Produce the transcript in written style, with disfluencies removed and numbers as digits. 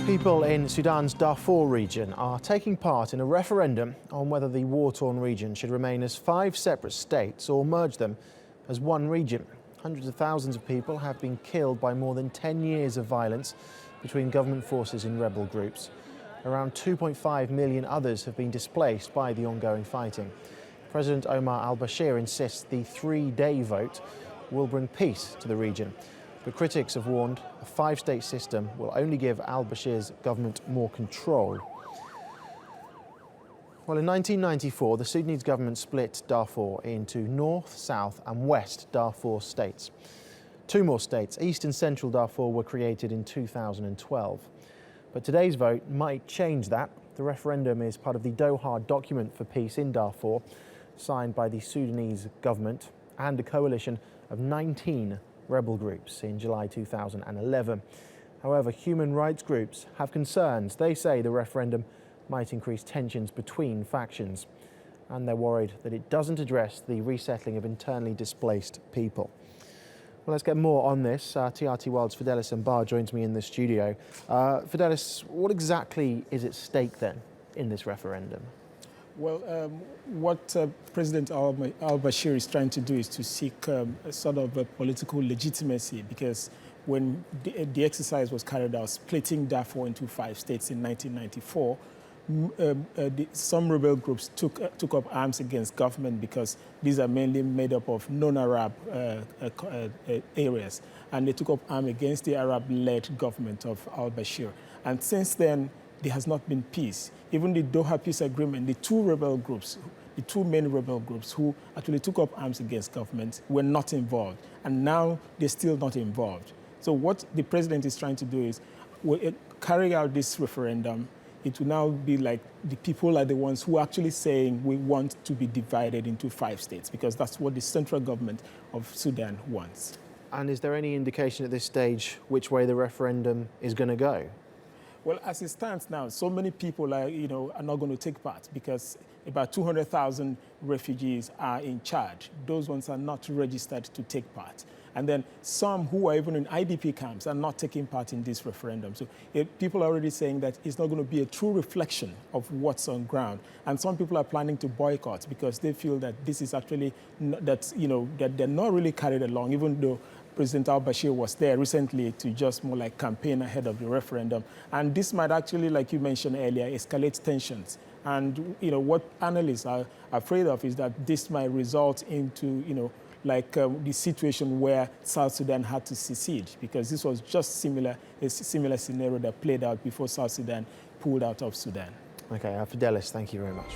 People in Sudan's Darfur region are taking part in a referendum on whether the war-torn region should remain as 5 separate states or merge them as one region. Hundreds of thousands of people have been killed by more than 10 years of violence between government forces and rebel groups. Around 2.5 million others have been displaced by the ongoing fighting. President Omar al-Bashir insists the 3-day vote will bring peace to the region. But critics have warned a 5-state system will only give al-Bashir's government more control. Well, in 1994, the Sudanese government split Darfur into North, South and West Darfur states. 2 more states, East and Central Darfur, were created in 2012. But today's vote might change that. The referendum is part of the Doha document for peace in Darfur, signed by the Sudanese government and a coalition of 19 rebel groups in July 2011. However, human rights groups have concerns. They say the referendum might increase tensions between factions, and they're worried that it doesn't address the resettling of internally displaced people. Well, let's get more on this. TRT World's Fidelis and Mbah joins me in the studio. Fidelis, what exactly is at stake then in this referendum? Well, what President al-Bashir is trying to do is to seek a sort of a political legitimacy, because when the exercise was carried out, splitting Darfur into 5 states in 1994, some rebel groups took up arms against government, because these are mainly made up of non-Arab areas, and they took up arms against the Arab-led government of al-Bashir. And since then, there has not been peace. Even the Doha peace agreement, the 2 main rebel groups who actually took up arms against government were not involved, and now they're still not involved. So what the president is trying to do is carry out this referendum. It will now be like the people are the ones who are actually saying we want to be divided into 5 states, because that's what the central government of Sudan wants. And is there any indication at this stage which way the referendum is going to go? Well, as it stands now, so many people are not going to take part, because about 200,000 refugees are in charge. Those ones are not registered to take part. And then some who are even in IDP camps are not taking part in this referendum. So people are already saying that it's not going to be a true reflection of what's on ground. And some people are planning to boycott, because they feel that this is actually, that they're not really carried along, even though President al-Bashir was there recently to just more like campaign ahead of the referendum. And this might actually, like you mentioned earlier, escalate tensions. And what analysts are afraid of is that this might result into, the situation where South Sudan had to secede, because this was just a similar scenario that played out before South Sudan pulled out of Sudan. Okay, Fidelis, thank you very much.